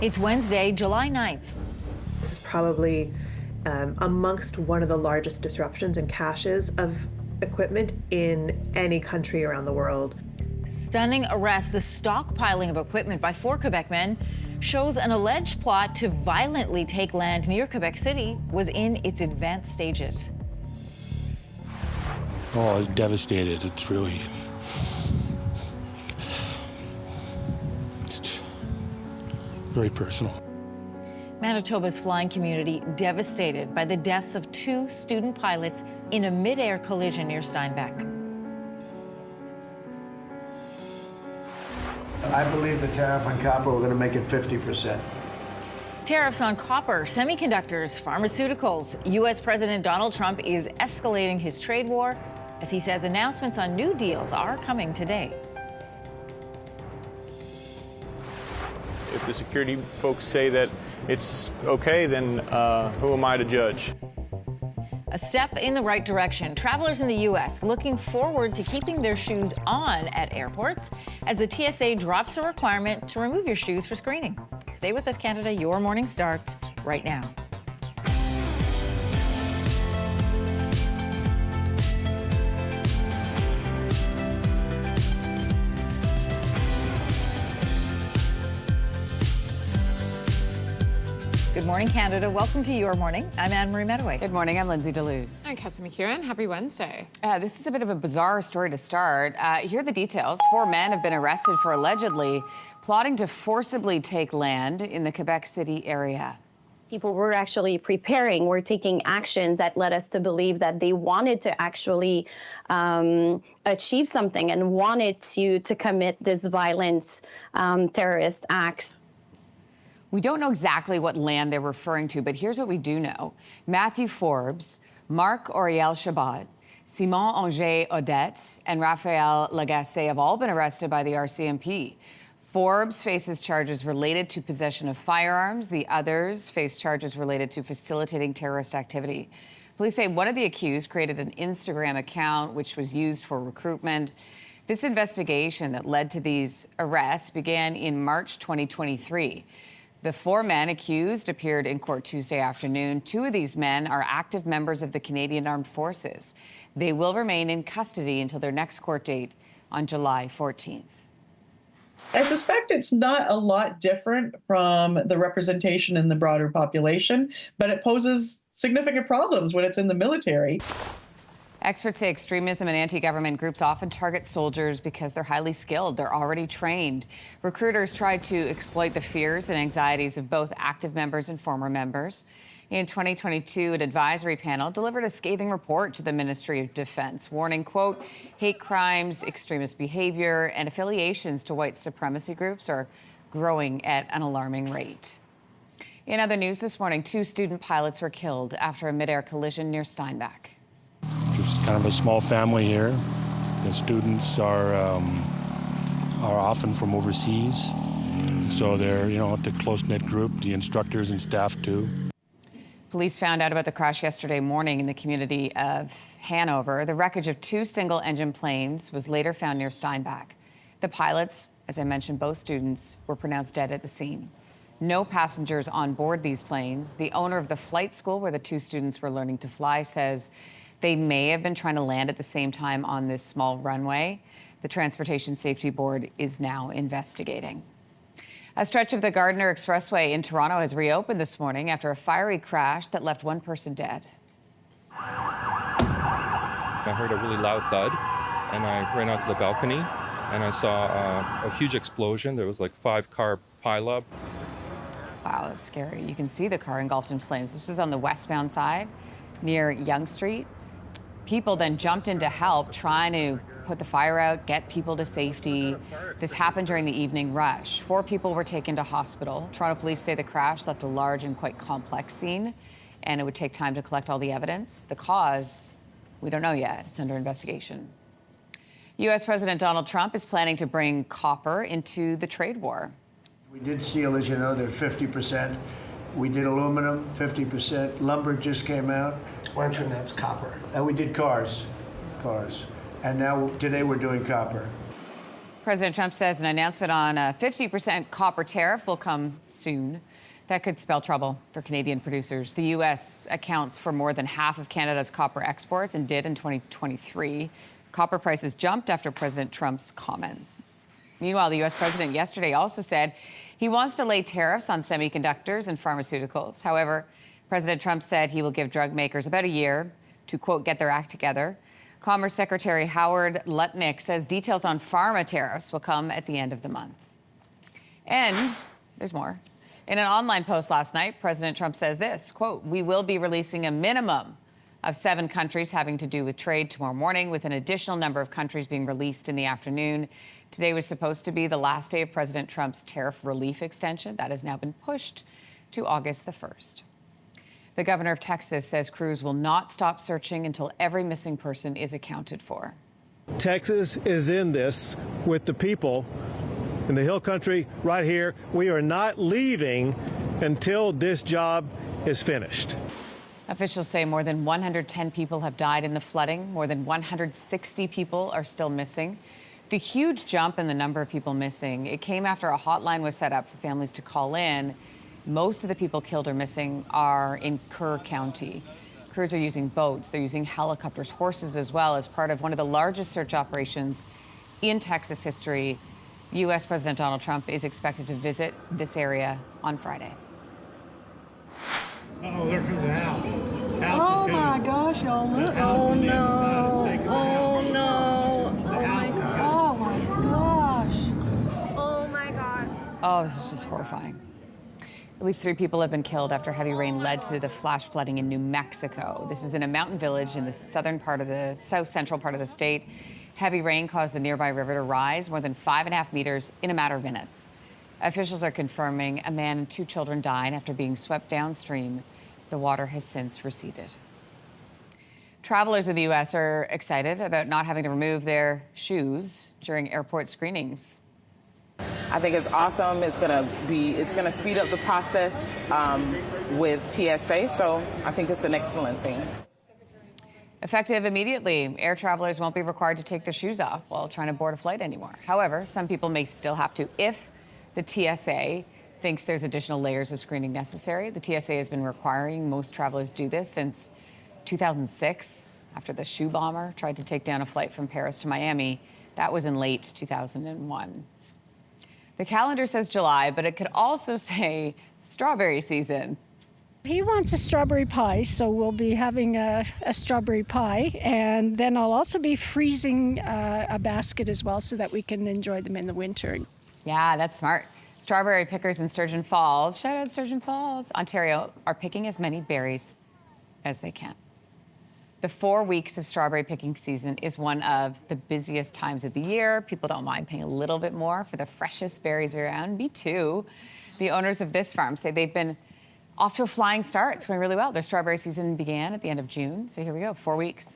It's Wednesday, July 9th. This is probably amongst one of the largest disruptions and caches of equipment in any country around the world. Stunning arrest. The stockpiling of equipment by 4 Quebec men shows an alleged plot to violently take land near Quebec City was in its advanced stages. Oh, I was devastated. It's really... it's very personal. Manitoba's flying community devastated by the deaths of 2 student pilots in a mid-air collision near Steinbach. I believe the tariff on copper, we're going to make it 50%. Tariffs on copper, semiconductors, pharmaceuticals. U.S. President Donald Trump is escalating his trade war as he says announcements on new deals are coming today. If the security folks say that it's okay, then who am I to judge? A step in the right direction. Travelers in the U.S. looking forward to keeping their shoes on at airports as the TSA drops a requirement to remove your shoes for screening. Stay with us, Canada. Your morning starts right now. Good morning, Canada. Welcome to Your Morning. I'm Anne-Marie Mediwake. Good morning. I'm Lindsey Deluce. I'm Kelsey McEwen. Happy Wednesday. This is a bit of a bizarre story to start. Here are the details. 4 men have been arrested for allegedly plotting to forcibly take land in the Quebec City area. People were actually preparing, were taking actions that led us to believe that they wanted to actually achieve something and wanted to commit this violent terrorist acts. We don't know exactly what land they're referring to, but here's what we do know. Matthew Forbes, Marc Auriel Chabot, Simon Anger Odette, and Raphael Lagacé have all been arrested by the RCMP. Forbes faces charges related to possession of firearms. The others face charges related to facilitating terrorist activity. Police say one of the accused created an Instagram account which was used for recruitment. This investigation that led to these arrests began in March 2023. The 4 men accused appeared in court Tuesday afternoon. 2 of these men are active members of the Canadian Armed Forces. They will remain in custody until their next court date on July 14th. I suspect it's not a lot different from the representation in the broader population, but it poses significant problems when it's in the military. Experts say extremism and anti-government groups often target soldiers because they're highly skilled. They're already trained. Recruiters try to exploit the fears and anxieties of both active members and former members. In 2022, an advisory panel delivered a scathing report to the Ministry of Defense, warning, quote, hate crimes, extremist behavior, and affiliations to white supremacy groups are growing at an alarming rate. In other news this morning, 2 student pilots were killed after a mid-air collision near Steinbach. Just kind of a small family here. The students are often from overseas, so they're, it's a close-knit group, the instructors and staff too. Police found out about the crash yesterday morning in the community of Hanover. The wreckage of 2 single-engine planes was later found near Steinbach. The pilots, as I mentioned, both students, were pronounced dead at the scene. No passengers on board these planes. The owner of the flight school where the 2 students were learning to fly says they may have been trying to land at the same time on this small runway. The Transportation Safety Board is now investigating. A stretch of the Gardiner Expressway in Toronto has reopened this morning after a fiery crash that left 1 person dead. I heard a really loud thud, and I ran out to the balcony, and I saw a huge explosion. There was like 5-car pileup. Wow, that's scary. You can see the car engulfed in flames. This was on the westbound side near Yonge Street. People then jumped in to help, trying to put the fire out, get people to safety. This happened during the evening rush. 4 people were taken to hospital. Toronto police say the crash left a large and quite complex scene, and it would take time to collect all the evidence. The cause, we don't know yet. It's under investigation. U.S. President Donald Trump is planning to bring copper into the trade war. We did steel, as you know, they're 50%. We did aluminum, 50%. Lumber just came out. Why don't you announce copper? And we did cars. And now, today, we're doing copper. President Trump says an announcement on a 50% copper tariff will come soon. That could spell trouble for Canadian producers. The U.S. accounts for more than half of Canada's copper exports and did in 2023. Copper prices jumped after President Trump's comments. Meanwhile, the U.S. president yesterday also said he wants to lay tariffs on semiconductors and pharmaceuticals. However, President Trump said he will give drug makers about a year to, quote, get their act together. Commerce Secretary Howard Lutnick says details on pharma tariffs will come at the end of the month. And there's more. In an online post last night, President Trump says this, quote, we will be releasing a minimum of 7 countries having to do with trade tomorrow morning, with an additional number of countries being released in the afternoon. Today was supposed to be the last day of President Trump's tariff relief extension. That has now been pushed to August the 1st. The governor of Texas says crews will not stop searching until every missing person is accounted for. Texas is in this with the people in the Hill Country right here. We are not leaving until this job is finished. Officials say more than 110 people have died in the flooding. More than 160 people are still missing. The huge jump in the number of people missing, it came after a hotline was set up for families to call in. Most of the people killed or missing are in Kerr County. Crews are using boats, they're using helicopters, horses as well, as part of one of the largest search operations in Texas history. U.S. President Donald Trump is expected to visit this area on Friday. Oh, there comes the house. Oh my gosh, y'all look. Oh no. Oh no. Oh my gosh. Oh my gosh. Oh, this is just horrifying. At least 3 people have been killed after heavy rain led to the flash flooding in New Mexico. This is in a mountain village in the south central part of the state. Heavy rain caused the nearby river to rise more than 5.5 meters in a matter of minutes. Officials are confirming a man and 2 children died after being swept downstream. The water has since receded. Travelers in the U.S. are excited about not having to remove their shoes during airport screenings. I think it's awesome. It's going to speed up the process with TSA. So I think it's an excellent thing. Effective immediately, air travelers won't be required to take their shoes off while trying to board a flight anymore. However, some people may still have to if the TSA thinks there's additional layers of screening necessary. The TSA has been requiring most travelers do this since 2006, after the shoe bomber tried to take down a flight from Paris to Miami. That was in late 2001. The calendar says July, but it could also say strawberry season. He wants a strawberry pie, so we'll be having a strawberry pie. And then I'll also be freezing a basket as well so that we can enjoy them in the winter. Yeah, that's smart. Strawberry pickers in Sturgeon Falls, shout out Sturgeon Falls, Ontario, are picking as many berries as they can. The 4 weeks of strawberry picking season is one of the busiest times of the year. People don't mind paying a little bit more for the freshest berries around. Me too. The owners of this farm say they've been off to a flying start. It's going really well. Their strawberry season began at the end of June. So here we go, 4 weeks.